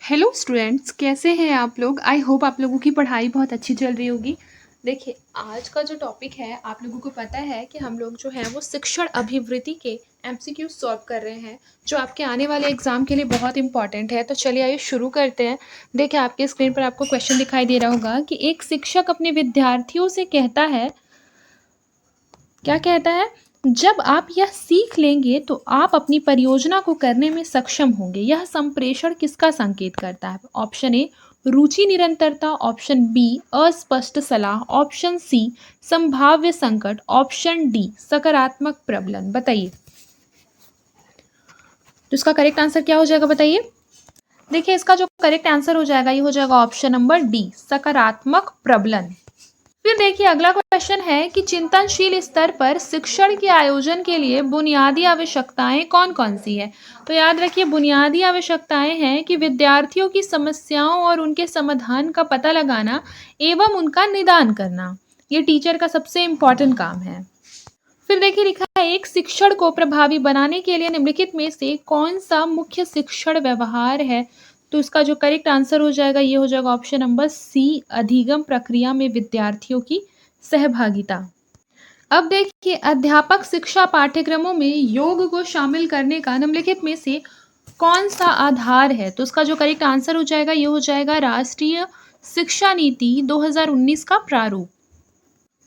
Hello students, कैसे हैं आप लोग। आई होप आप लोगों की पढ़ाई बहुत अच्छी चल रही होगी। देखिए, आज का जो टॉपिक है आप लोगों को पता है कि हम लोग जो है वो शिक्षण अभिवृत्ति के एमसीक्यू सॉल्व कर रहे हैं, जो आपके आने वाले एग्जाम के लिए बहुत इंपॉर्टेंट है। तो चलिए आइए शुरू करते हैं। देखिए, आपके स्क्रीन पर आपको क्वेश्चन दिखाई दे रहा होगा कि एक शिक्षक अपने विद्यार्थियों से कहता है, क्या कहता है, जब आप यह सीख लेंगे तो आप अपनी परियोजना को करने में सक्षम होंगे। यह संप्रेषण किसका संकेत करता है? ऑप्शन ए रुचि निरंतरता, ऑप्शन बी अस्पष्ट सलाह, ऑप्शन सी संभाव्य संकट, ऑप्शन डी सकारात्मक प्रबलन। बताइए, तो इसका करेक्ट आंसर क्या हो जाएगा, बताइए। देखिए, इसका जो करेक्ट आंसर हो जाएगा ये हो जाएगा ऑप्शन नंबर डी सकारात्मक प्रबलन। फिर देखिए, अगला क्वेश्चन है कि चिंतनशील स्तर पर शिक्षण के आयोजन के लिए बुनियादी आवश्यकताएं कौन कौन सी है। तो याद रखिए, बुनियादी आवश्यकताएं हैं कि विद्यार्थियों की समस्याओं और उनके समाधान का पता लगाना एवं उनका निदान करना। ये टीचर का सबसे इम्पोर्टेंट काम है। फिर देखिए, लिखा है एक शिक्षण को प्रभावी बनाने के लिए निम्नलिखित में से कौन सा मुख्य शिक्षण व्यवहार है। तो इसका जो करेक्ट आंसर हो जाएगा ये हो जाएगा ऑप्शन नंबर सी अधिगम प्रक्रिया में विद्यार्थियों की सहभागिता। अब देखिए, अध्यापक शिक्षा पाठ्यक्रमों में योग को शामिल करने का निम्नलिखित में से कौन सा आधार है। तो इसका जो करेक्ट आंसर हो जाएगा ये हो जाएगा राष्ट्रीय शिक्षा नीति 2019 का प्रारूप।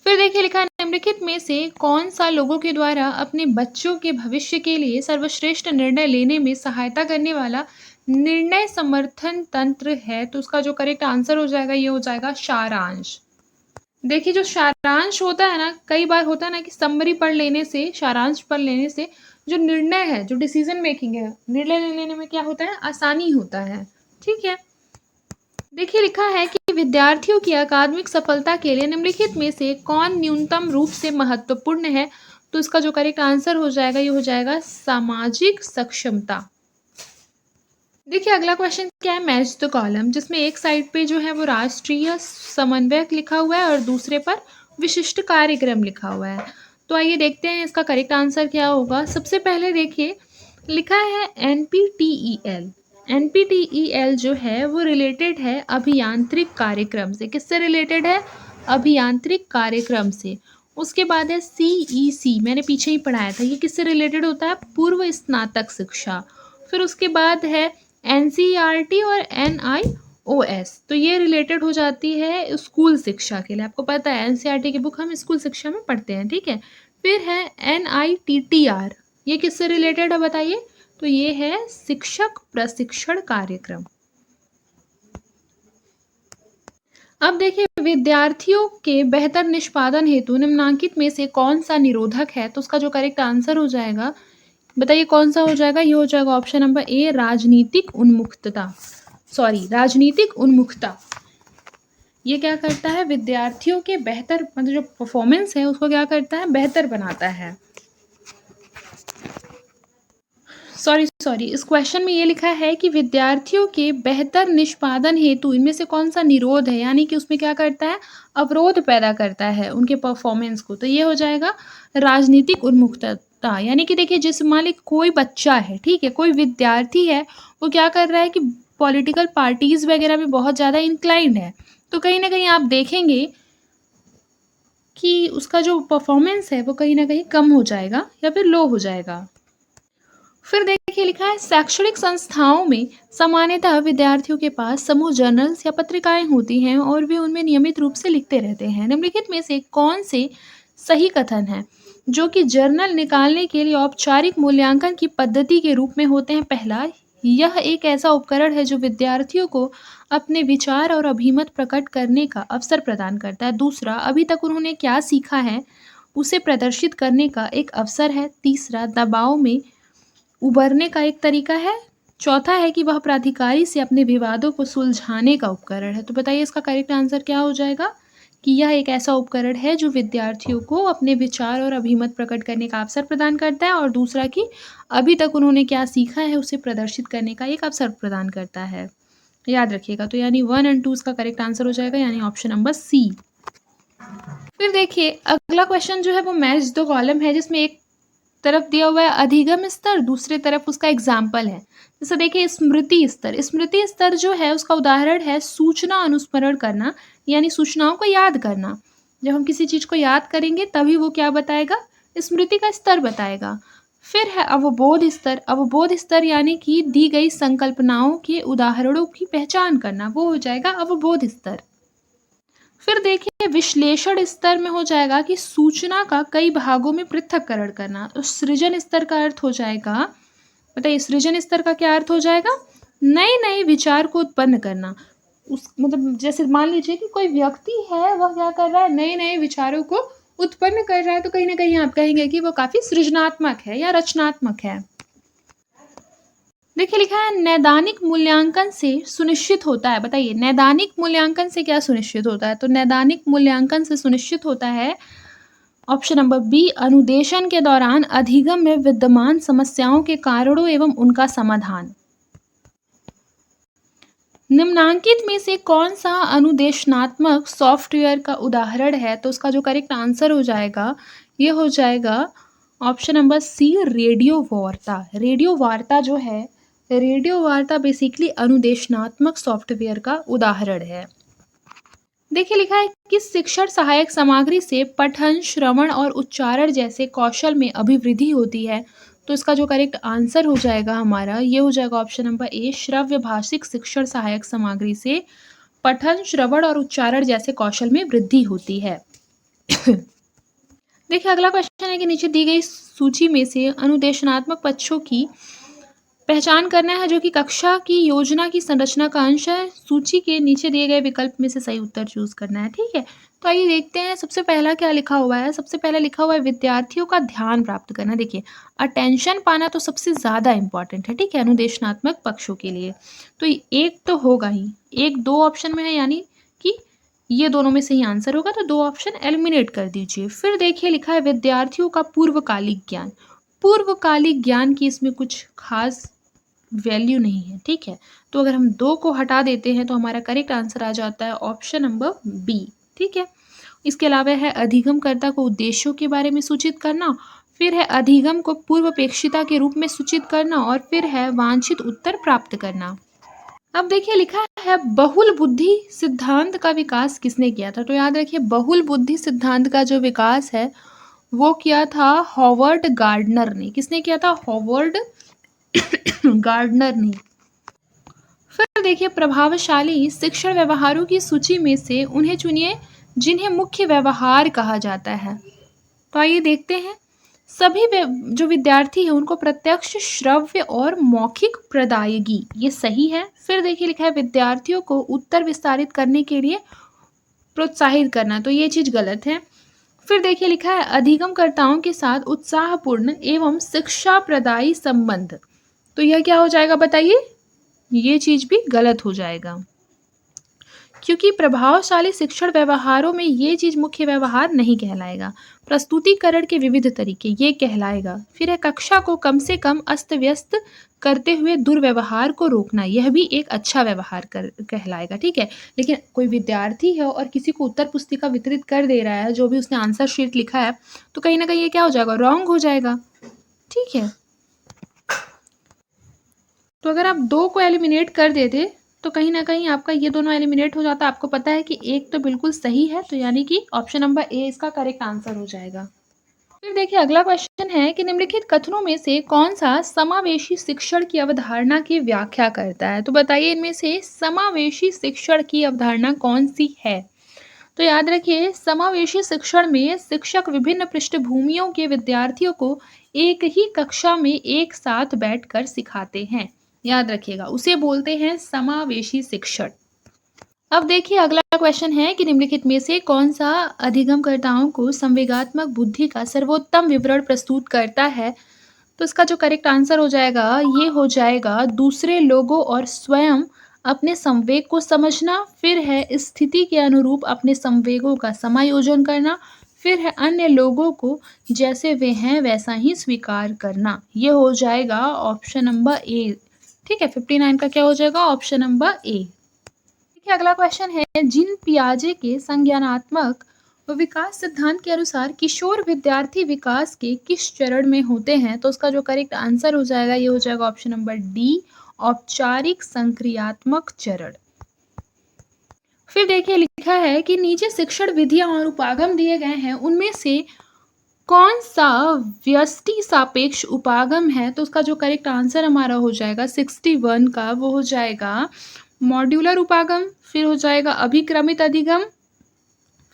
फिर देखिए, लिखा है निम्नलिखित में से कौन सा लोगों के द्वारा अपने बच्चों के भविष्य के लिए सर्वश्रेष्ठ निर्णय लेने में सहायता करने वाला निर्णय समर्थन तंत्र है। तो उसका जो करेक्ट आंसर हो जाएगा ये हो जाएगा सारांश। देखिए, जो सारांश होता है ना, कई बार होता है ना कि समरी पढ़ लेने से, सारांश पढ़ लेने से जो निर्णय है, जो डिसीजन मेकिंग है, निर्णय लेने में क्या होता है, आसानी होता है। ठीक है। देखिए, लिखा है कि विद्यार्थियों की अकादमिक सफलता के लिए निम्नलिखित में से कौन न्यूनतम रूप से महत्वपूर्ण है। तो इसका जो करेक्ट आंसर हो जाएगा ये हो जाएगा सामाजिक सक्षमता। देखिए, अगला क्वेश्चन क्या है, मैच द कॉलम, जिसमें एक साइड पे जो है वो राष्ट्रीय समन्वयक लिखा हुआ है और दूसरे पर विशिष्ट कार्यक्रम लिखा हुआ है। तो आइए देखते हैं इसका करेक्ट आंसर क्या होगा। सबसे पहले देखिए, लिखा है NPTEL। NPTEL जो है वो रिलेटेड है अभियांत्रिक कार्यक्रम से। किससे रिलेटेड है? अभियांत्रिक कार्यक्रम से। उसके बाद है CEC, मैंने पीछे ही पढ़ाया था, ये किससे रिलेटेड होता है? पूर्व स्नातक शिक्षा। फिर उसके बाद है NCERT और NIOS, तो ये रिलेटेड हो जाती है स्कूल शिक्षा के लिए। आपको पता है NCERT की बुक हम स्कूल शिक्षा में पढ़ते हैं, ठीक है। फिर है NITTR, ये किससे रिलेटेड है बताइए? तो ये है शिक्षक प्रशिक्षण कार्यक्रम। अब देखिए, विद्यार्थियों के बेहतर निष्पादन हेतु निम्नांकित में से कौन सा निरोधक है। तो उसका जो करेक्ट आंसर हो जाएगा, बताइए कौन सा हो जाएगा। ये हो जाएगा ऑप्शन नंबर ए राजनीतिक उन्मुखता। ये क्या करता है, विद्यार्थियों के बेहतर, मतलब जो परफॉर्मेंस है उसको क्या करता है, बेहतर बनाता है। सॉरी, इस क्वेश्चन में ये लिखा है कि विद्यार्थियों के बेहतर निष्पादन हेतु इनमें से कौन सा निरोध है, यानी कि उसमें क्या करता है, अवरोध पैदा करता है उनके परफॉर्मेंस को। तो ये हो जाएगा राजनीतिक उन्मुखता। यानी कि देखिए, जिस मान ली कोई बच्चा है, ठीक है, कोई विद्यार्थी है, वो क्या कर रहा है कि पॉलिटिकल पार्टीज वगैरह में बहुत ज़्यादा इंक्लाइंड है, तो कहीं ना कहीं आप देखेंगे कि उसका जो परफॉर्मेंस है वो कहीं ना कहीं कम हो जाएगा या फिर लो हो जाएगा। फिर देखिए, लिखा है शैक्षणिक संस्थाओं में सामान्यतः विद्यार्थियों के पास समूह जर्नल्स या पत्रिकाएं होती हैं और वे उनमें नियमित रूप से लिखते रहते हैं। निम्नलिखित में से कौन से सही कथन है जो कि जर्नल निकालने के लिए औपचारिक मूल्यांकन की पद्धति के रूप में होते हैं? पहला, यह एक ऐसा उपकरण है जो विद्यार्थियों को अपने विचार और अभिमत प्रकट करने का अवसर प्रदान करता है। दूसरा, अभी तक उन्होंने क्या सीखा है उसे प्रदर्शित करने का एक अवसर है। तीसरा, दबाव में उबरने का एक तरीका है। चौथा है कि वह प्राधिकारी से अपने विवादों को सुलझाने का उपकरण है। तो बताइए इसका करेक्ट आंसर क्या हो जाएगा कि यह एक ऐसा उपकरण है जो विद्यार्थियों को अपने विचार और अभिमत प्रकट करने का अवसर प्रदान करता है, और दूसरा कि अभी तक उन्होंने क्या सीखा है उसे प्रदर्शित करने का एक अवसर प्रदान करता है। याद रखिएगा, तो यानी 1 और 2 इसका करेक्ट आंसर हो जाएगा, यानी ऑप्शन नंबर सी। फिर देखिए, अगला क्वेश्चन जो है वो मैच द कॉलम है, जिसमें एक तरफ दिया हुआ है अधिगम स्तर, दूसरे तरफ उसका एग्जाम्पल है। जैसे देखिए स्मृति स्तर, स्मृति स्तर जो है उसका उदाहरण है सूचना अनुस्मरण करना, यानी सूचनाओं को याद करना। जब हम किसी चीज़ को याद करेंगे तभी वो क्या बताएगा, स्मृति का स्तर बताएगा। फिर है अवबोध स्तर, अवबोध स्तर यानी कि दी गई संकल्पनाओं के उदाहरणों की पहचान करना, वो हो जाएगा अवबोध स्तर। फिर देखिए विश्लेषण स्तर में हो जाएगा कि सूचना का कई भागों में पृथक्करण करना। तो सृजन स्तर का अर्थ हो जाएगा, बताइए सृजन स्तर का क्या अर्थ हो जाएगा, नए नए विचार को उत्पन्न करना। उस मतलब जैसे मान लीजिए कि कोई व्यक्ति है वह क्या कर रहा है, नए नए विचारों को उत्पन्न कर रहा है, तो कहीं ना कहीं आप कहेंगे कि वो काफी सृजनात्मक है या रचनात्मक है। देखिए लिखा है नैदानिक मूल्यांकन से सुनिश्चित होता है, बताइए नैदानिक मूल्यांकन से क्या सुनिश्चित होता है, तो नैदानिक मूल्यांकन से सुनिश्चित होता है ऑप्शन नंबर बी, अनुदेशन के दौरान अधिगम में विद्यमान समस्याओं के कारणों एवं उनका समाधान। निम्नांकित में से कौन सा अनुदेशनात्मक सॉफ्टवेयर का उदाहरण है, तो उसका जो करेक्ट आंसर हो जाएगा ये हो जाएगा ऑप्शन नंबर सी, रेडियो वार्ता। रेडियो वार्ता जो है, रेडियो वार्ता बेसिकली अनुदेशनात्मक सॉफ्टवेयर का उदाहरण है। देखिए लिखा है कि शिक्षण सहायक सामग्री से पठन, श्रवण और उच्चारण जैसे कौशल में अभिवृद्धि होती है, तो इसका जो करेक्ट आंसर हो जाएगा हमारा ये हो जाएगा ऑप्शन नंबर ए, श्रव्य भाषिक शिक्षण सहायक सामग्री से पठन, श्रवण और उच्चारण जैसे कौशल में वृद्धि होती है। देखिए अगला क्वेश्चन है कि नीचे दी गई सूची में से अनुदेशनात्मक पक्षों की पहचान करना है जो कि कक्षा की योजना की संरचना का अंश है। सूची के नीचे दिए गए विकल्प में से सही उत्तर चूज करना है, ठीक है। तो आइए देखते हैं सबसे पहला क्या लिखा हुआ है। सबसे पहले लिखा हुआ है विद्यार्थियों का ध्यान प्राप्त करना। देखिए अटेंशन पाना तो सबसे ज़्यादा इंपॉर्टेंट है, ठीक है, अनुदेशनात्मक पक्षों के लिए। तो एक तो होगा ही, एक दो ऑप्शन में है यानी कि ये दोनों में से ही आंसर होगा, तो दो ऑप्शन एलिमिनेट कर दीजिए। फिर देखिए लिखा है विद्यार्थियों का पूर्वकालिक ज्ञान। पूर्वकालिक ज्ञान की इसमें कुछ खास वैल्यू नहीं है, ठीक है। तो अगर हम दो को हटा देते हैं तो हमारा करेक्ट आंसर आ जाता है ऑप्शन नंबर बी, ठीक है। इसके अलावा है अधिगमकर्ता को उद्देश्यों के बारे में सूचित करना, फिर है अधिगम को पूर्वापेक्षिता के रूप में सूचित करना, और फिर है वांछित उत्तर प्राप्त करना। अब देखिए लिखा है बहुल बुद्धि सिद्धांत का विकास किसने किया था, तो याद रखिए बहुल बुद्धि सिद्धांत का जो विकास है वो किया था हॉवर्ड गार्डनर ने। किसने किया था, हॉवर्ड गार्डनर ने। फिर देखिए प्रभावशाली शिक्षण व्यवहारों की सूची में से उन्हें चुनिए जिन्हें मुख्य व्यवहार कहा जाता है। तो आइए देखते हैं। सभी जो विद्यार्थी हैं उनको प्रत्यक्ष, श्रव्य और मौखिक प्रदायगी, ये सही है। फिर देखिए लिखा है विद्यार्थियों को उत्तर विस्तारित करने के लिए प्रोत्साहित करना, तो ये चीज़ गलत है। फिर देखिए लिखा है अधिगमकर्ताओं के साथ उत्साहपूर्ण एवं शिक्षा प्रदायी संबंध, तो यह क्या हो जाएगा बताइए, ये चीज़ भी गलत हो जाएगा, क्योंकि प्रभावशाली शिक्षण व्यवहारों में ये चीज़ मुख्य व्यवहार नहीं कहलाएगा। प्रस्तुतिकरण के विविध तरीके ये कहलाएगा। फिर है कक्षा को कम से कम अस्त व्यस्त करते हुए दुर्व्यवहार को रोकना, यह भी एक अच्छा व्यवहार कहलाएगा, ठीक है। लेकिन कोई विद्यार्थी है और किसी को उत्तर पुस्तिका वितरित कर दे रहा है, जो भी उसने आंसर शीट लिखा है, तो कहीं ना कहीं ये क्या हो जाएगा, रॉन्ग हो जाएगा, ठीक है। तो अगर आप दो को एलिमिनेट कर देते तो कहीं ना कहीं आपका ये दोनों एलिमिनेट हो जाता। आपको पता है कि एक तो बिल्कुल सही है, तो यानी कि ऑप्शन नंबर ए इसका करेक्ट आंसर हो जाएगा। फिर देखिए अगला क्वेश्चन है कि निम्नलिखित कथनों में से कौन सा समावेशी शिक्षण की अवधारणा की व्याख्या करता है, तो बताइए इनमें से समावेशी शिक्षण की अवधारणा कौन सी है। तो याद रखिए समावेशी शिक्षण में शिक्षक विभिन्न पृष्ठभूमियों के विद्यार्थियों को एक ही कक्षा में एक साथ बैठकर सिखाते हैं, याद रखिएगा, उसे बोलते हैं समावेशी शिक्षण। अब देखिए अगला क्वेश्चन है कि निम्नलिखित में से कौन सा अधिगमकर्ताओं को संवेगात्मक बुद्धि का सर्वोत्तम विवरण प्रस्तुत करता है, तो इसका जो करेक्ट आंसर हो जाएगा ये हो जाएगा दूसरे लोगों और स्वयं अपने संवेग को समझना, फिर है स्थिति के अनुरूप अपने संवेगों का समायोजन करना, फिर है अन्य लोगों को जैसे वे हैं वैसा ही स्वीकार करना, ये हो जाएगा ऑप्शन नंबर ए, ठीक है। 59 का क्या हो जाएगा, ऑप्शन नंबर ए। देखिए अगला क्वेश्चन है जिन पियाजे के संज्ञानात्मक विकास सिद्धांत के अनुसार किशोर विद्यार्थी विकास के किस चरण में होते हैं? तो उसका जो करेक्ट आंसर हो जाएगा ये हो जाएगा ऑप्शन नंबर डी, औपचारिक संक्रियात्मक चरण। फिर देखिए लिखा है कि नीचे शिक्षण विधियां और उपागम दिए गए हैं, उनमें से कौन सा व्यष्टि सापेक्ष उपागम है? तो उसका जो करेक्ट आंसर हमारा हो जाएगा 61 का वो हो जाएगा मॉड्यूलर उपागम, फिर हो जाएगा अभिक्रमित अधिगम,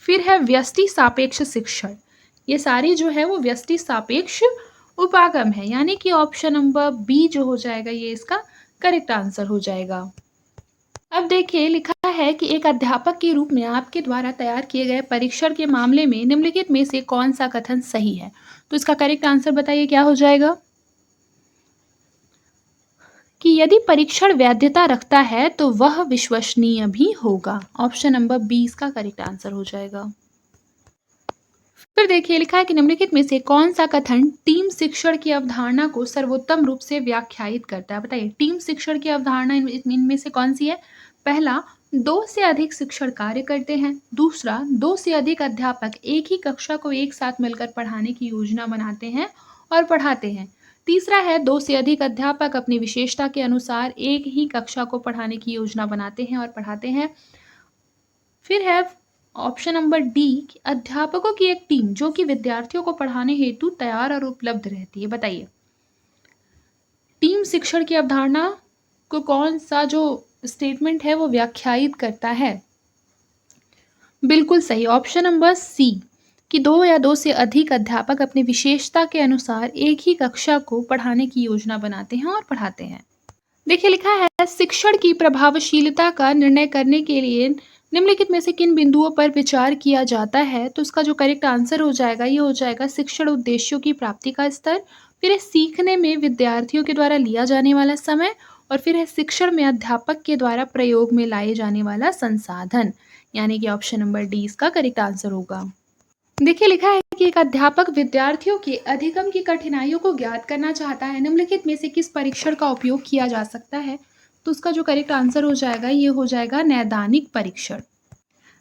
फिर है व्यष्टि सापेक्ष शिक्षण। ये सारी जो है वो व्यष्टि सापेक्ष उपागम है, यानी कि ऑप्शन नंबर बी जो हो जाएगा ये इसका करेक्ट आंसर हो जाएगा। अब देखिए लिखा है कि एक अध्यापक के रूप में आपके द्वारा तैयार किए गए परीक्षण के मामले में निम्नलिखित में से कौन सा कथन सही है? तो इसका करेक्ट आंसर बताइए क्या हो जाएगा? कि यदि परीक्षण वैधता रखता है तो वह विश्वसनीय भी होगा। ऑप्शन नंबर बी इसका करेक्ट आंसर हो जाएगा। फिर देखिए लिखा है कि निम्नलिखित में से कौन सा कथन टीम शिक्षण की अवधारणा को सर्वोत्तम रूप से व्याख्यायित करता है? बताइए टीम शिक्षण की अवधारणा इनमें से कौन सी है? पहला, 2 से अधिक शिक्षण कार्य करते हैं। दूसरा, 2 से अधिक अध्यापक एक ही कक्षा को एक साथ मिलकर पढ़ाने की योजना बनाते हैं और पढ़ाते हैं। तीसरा है 2 से अधिक अध्यापक अपनी विशेषता के अनुसार एक ही कक्षा को पढ़ाने की योजना बनाते हैं और पढ़ाते हैं। फिर है ऑप्शन नंबर डी कि अध्यापकों की एक टीम जो कि विद्यार्थियों को पढ़ाने हेतु तैयार और उपलब्ध रहती है। बताइए टीम शिक्षण की अवधारणा को कौन सा जो स्टेटमेंट है वो व्याख्यायित करता है? बिल्कुल सही, ऑप्शन नंबर सी कि 2 या 2 से अधिक अध्यापक अपनी विशेषता के अनुसार एक ही कक्षा को पढ़ाने की योजना बनाते हैं और पढ़ाते हैं। देखिए लिखा है शिक्षण की प्रभावशीलता का निर्णय करने के लिए निम्नलिखित में से किन बिंदुओं पर विचार किया जाता है? तो उसका जो करेक्ट आंसर हो जाएगा ये हो जाएगा शिक्षण उद्देश्यों की प्राप्ति का स्तर, फिर है सीखने में विद्यार्थियों के द्वारा लिया जाने वाला समय, और फिर है शिक्षण में अध्यापक के द्वारा प्रयोग में लाए जाने वाला संसाधन, यानी कि ऑप्शन नंबर डी इसका करेक्ट आंसर होगा। देखिए लिखा है कि एक अध्यापक विद्यार्थियों के अधिगम की कठिनाइयों को ज्ञात करना चाहता है, निम्नलिखित में से किस परीक्षण का उपयोग किया जा सकता है? तो उसका जो करेक्ट आंसर हो जाएगा ये हो जाएगा नैदानिक परीक्षण।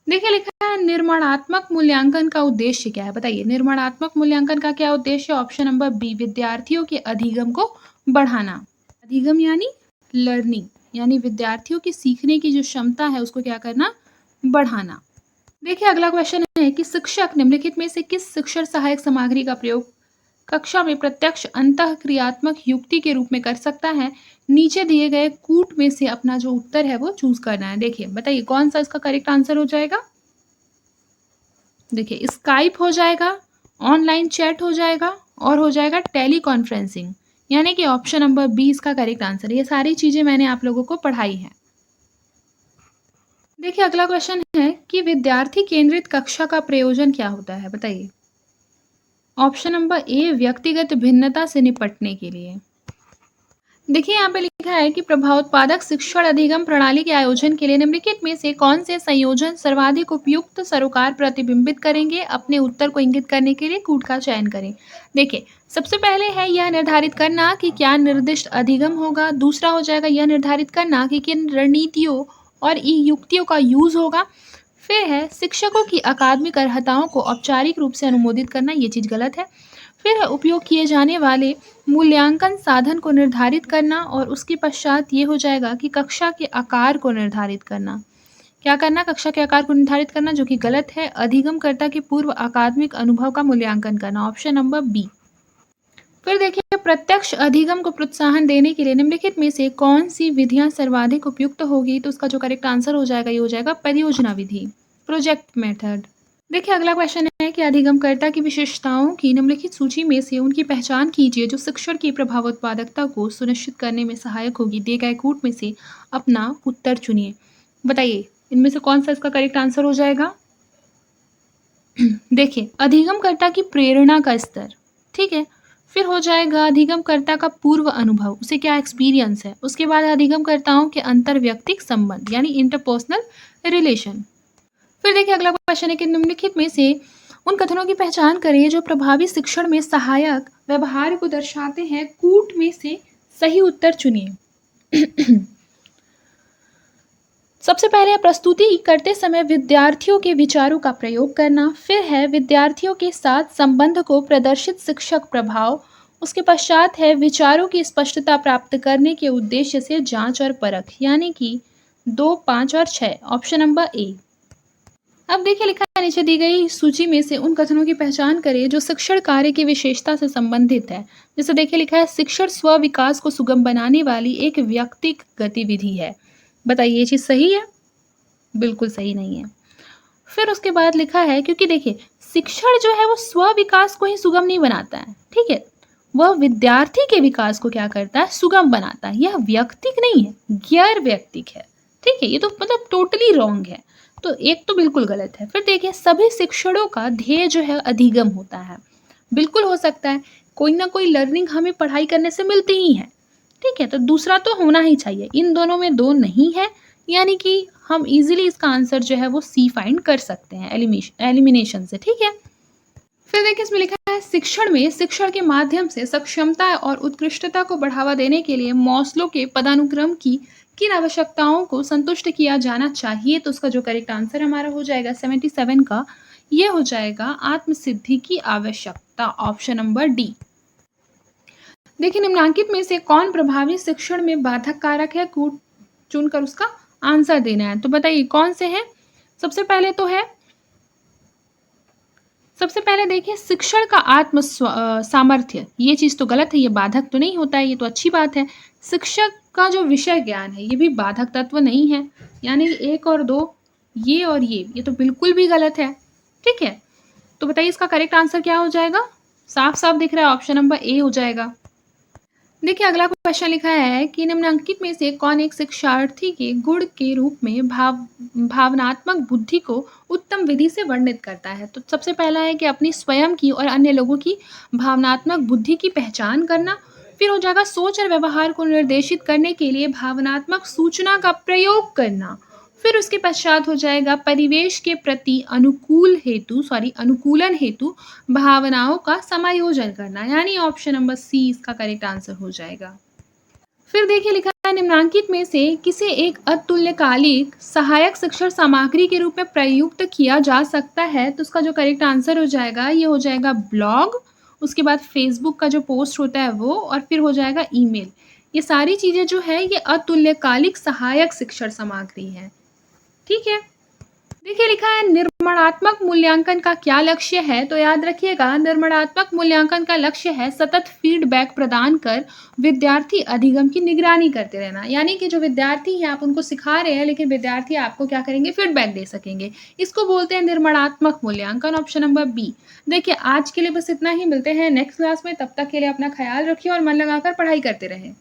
देखिए लिखा है निर्माणात्मक मूल्यांकन का उद्देश्य क्या है? बताइए निर्माणात्मक मूल्यांकन का क्या उद्देश्य? ऑप्शन नंबर बी विद्यार्थियों के अधिगम को बढ़ाना। अधिगम यानी लर्निंग, यानी विद्यार्थियों की सीखने की जो क्षमता है उसको क्या करना? बढ़ाना। देखिए अगला क्वेश्चन है कि शिक्षक निम्नलिखित में से किस शिक्षण सहायक सामग्री का प्रयोग कक्षा में प्रत्यक्ष अंतःक्रियात्मक युक्ति के रूप में कर सकता है? नीचे दिए गए कूट में से अपना जो उत्तर है वो चूज करना है। देखिए बताइए कौन सा इसका करेक्ट आंसर हो जाएगा? देखिए स्काइप हो जाएगा, ऑनलाइन चैट हो जाएगा और हो जाएगा टेली कॉन्फ्रेंसिंग, यानी कि ऑप्शन नंबर बी इसका करेक्ट आंसर। ये सारी चीजें मैंने आप लोगों को पढ़ाई है। देखिए अगला क्वेश्चन है कि विद्यार्थी केंद्रित कक्षा का प्रयोजन क्या होता है? बताइए ऑप्शन नंबर ए व्यक्तिगत भिन्नता से निपटने के लिए। देखिए यहाँ पे लिखा है कि प्रभावोत्पादक शिक्षण अधिगम प्रणाली के आयोजन के लिए निम्नलिखित में से कौन से संयोजन सर्वाधिक उपयुक्त सरोकार प्रतिबिंबित करेंगे? अपने उत्तर को इंगित करने के लिए कूट का चयन करें। देखिए सबसे पहले है यह निर्धारित करना कि क्या निर्दिष्ट अधिगम होगा। दूसरा हो जाएगा यह निर्धारित करना कि किन रणनीतियों और युक्तियों का यूज होगा। फिर है शिक्षकों की अकादमिक अर्हताओं को औपचारिक रूप से अनुमोदित करना, ये चीज़ गलत है। फिर है उपयोग किए जाने वाले मूल्यांकन साधन को निर्धारित करना, और उसके पश्चात ये हो जाएगा कि कक्षा के आकार को निर्धारित करना। क्या करना? कक्षा के आकार को निर्धारित करना, जो कि गलत है। अधिगमकर्ता के पूर्व अकादमिक अनुभव का मूल्यांकन करना, ऑप्शन नंबर बी। फिर देखिए प्रत्यक्ष अधिगम को प्रोत्साहन देने के लिए निम्नलिखित में से कौन सी विधियां सर्वाधिक उपयुक्त होगी? तो उसका जो करेक्ट आंसर हो जाएगा ये हो जाएगा परियोजना विधि, प्रोजेक्ट मेथड। देखिए अगला क्वेश्चन है कि अधिगमकर्ता की विशेषताओं की निम्नलिखित सूची में से उनकी पहचान कीजिए जो शिक्षण की प्रभावोत्पादकता को सुनिश्चित करने में सहायक होगी। दिए गए कूट में से अपना उत्तर चुनिए। बताइए इनमें से कौन सा इसका करेक्ट आंसर हो जाएगा? देखिए अधिगमकर्ता की प्रेरणा का स्तर, ठीक है। फिर हो जाएगा अधिगमकर्ता का पूर्व अनुभव, उसे क्या एक्सपीरियंस है। उसके बाद अधिगमकर्ताओं के अंतर्व्यक्तिक संबंध यानी इंटरपर्सनल रिलेशन। फिर देखिए अगला क्वेश्चन है कि निम्नलिखित में से उन कथनों की पहचान करें जो प्रभावी शिक्षण में सहायक व्यवहार को दर्शाते हैं। कूट में से सही उत्तर चुनिए। सबसे पहले है प्रस्तुति करते समय विद्यार्थियों के विचारों का प्रयोग करना, फिर है विद्यार्थियों के साथ संबंध को प्रदर्शित शिक्षक प्रभाव, उसके पश्चात है विचारों की स्पष्टता प्राप्त करने के उद्देश्य से जांच और परख, यानी कि 2, 5 और 6, ऑप्शन नंबर ए। अब देखिए लिखा है नीचे दी गई सूची में से उन कथनों की पहचान करें जो शिक्षण कार्य की विशेषता से संबंधित है। जैसे देखिए लिखा है शिक्षण स्व विकास को सुगम बनाने वाली एक व्यक्तिक गतिविधि है। बताइए ये चीज सही है? बिल्कुल सही नहीं है। फिर उसके बाद लिखा है क्योंकि देखिए शिक्षण जो है वो स्व विकास को ही सुगम नहीं बनाता है, ठीक है, वह विद्यार्थी के विकास को क्या करता है, सुगम बनाता है। यह व्यक्तिक नहीं है, गैर व्यक्तिक है, ठीक है, ये तो मतलब टोटली रॉन्ग है, तो एक तो बिल्कुल गलत है। फिर देखिए सभी शिक्षणों का ध्येय जो है अधिगम होता है। बिल्कुल हो सकता है, कोई ना कोई लर्निंग हमें पढ़ाई करने से मिलती ही है, ठीक है, तो दूसरा तो होना ही चाहिए। इन दोनों में दो नहीं है, यानी कि हम इजीली इसका आंसर जो है वो सी फाइंड कर सकते हैं एलिमिनेशन से, ठीक है। फिर देखिए इसमें लिखा है शिक्षण में शिक्षण के माध्यम से सक्षमता और उत्कृष्टता को बढ़ावा देने के लिए मॉस्लो के पदानुक्रम की किन आवश्यकताओं को संतुष्ट किया जाना चाहिए, तो उसका जो करेक्ट आंसर हमारा हो जाएगा 77 का, ये हो जाएगा आत्मसिद्धि की आवश्यकता, ऑप्शन नंबर डी। देखिए निम्नलिखित में से कौन प्रभावी शिक्षण में बाधक कारक है, चुनकर उसका आंसर देना है। तो बताइए कौन से हैं? सबसे पहले देखिए शिक्षण का आत्म सामर्थ्य, ये चीज तो गलत है, ये बाधक तो नहीं होता है, ये तो अच्छी बात है। शिक्षक का जो विषय ज्ञान है ये भी बाधक तत्व नहीं है, यानी 1 और 2, ये और ये तो बिल्कुल भी गलत है, ठीक है। तो बताइए इसका करेक्ट आंसर क्या हो जाएगा? साफ साफ दिख रहा है, ऑप्शन नंबर ए हो जाएगा। देखिए अगला क्वेश्चन लिखा है कि निम्नलिखित में से कौन एक शिक्षार्थी के गुण के रूप में भावनात्मक बुद्धि को उत्तम विधि से वर्णित करता है। तो सबसे पहला है कि अपनी स्वयं की और अन्य लोगों की भावनात्मक बुद्धि की पहचान करना, फिर हो जाएगा सोच और व्यवहार को निर्देशित करने के लिए भावनात्मक सूचना का प्रयोग करना, फिर उसके पश्चात हो जाएगा परिवेश के प्रति अनुकूलन हेतु भावनाओं का समायोजन करना, यानी ऑप्शन नंबर सी इसका करेक्ट आंसर हो जाएगा। फिर देखिए लिखा है निम्नलिखित में से किसे एक अतुल्यकालिक सहायक शिक्षण सामग्री के रूप में प्रयुक्त किया जा सकता है, तो उसका जो करेक्ट आंसर हो जाएगा ये हो जाएगा ब्लॉग, उसके बाद फेसबुक का जो पोस्ट होता है वो, और फिर हो जाएगा ईमेल। ये सारी चीजें जो है ये अतुल्यकालिक सहायक शिक्षण सामग्री है, ठीक है। देखिए लिखा है निर्माणात्मक मूल्यांकन का क्या लक्ष्य है, तो याद रखिएगा निर्माणात्मक मूल्यांकन का लक्ष्य है सतत फीडबैक प्रदान कर विद्यार्थी अधिगम की निगरानी करते रहना, यानी कि जो विद्यार्थी हैं आप उनको सिखा रहे हैं लेकिन विद्यार्थी आपको क्या करेंगे, फीडबैक दे सकेंगे, इसको बोलते हैं निर्माणात्मक मूल्यांकन, ऑप्शन नंबर बी। देखिए आज के लिए बस इतना ही, मिलते हैं नेक्स्ट क्लास में, तब तक के लिए अपना ख्याल रखिए और मन लगाकर पढ़ाई करते रहें।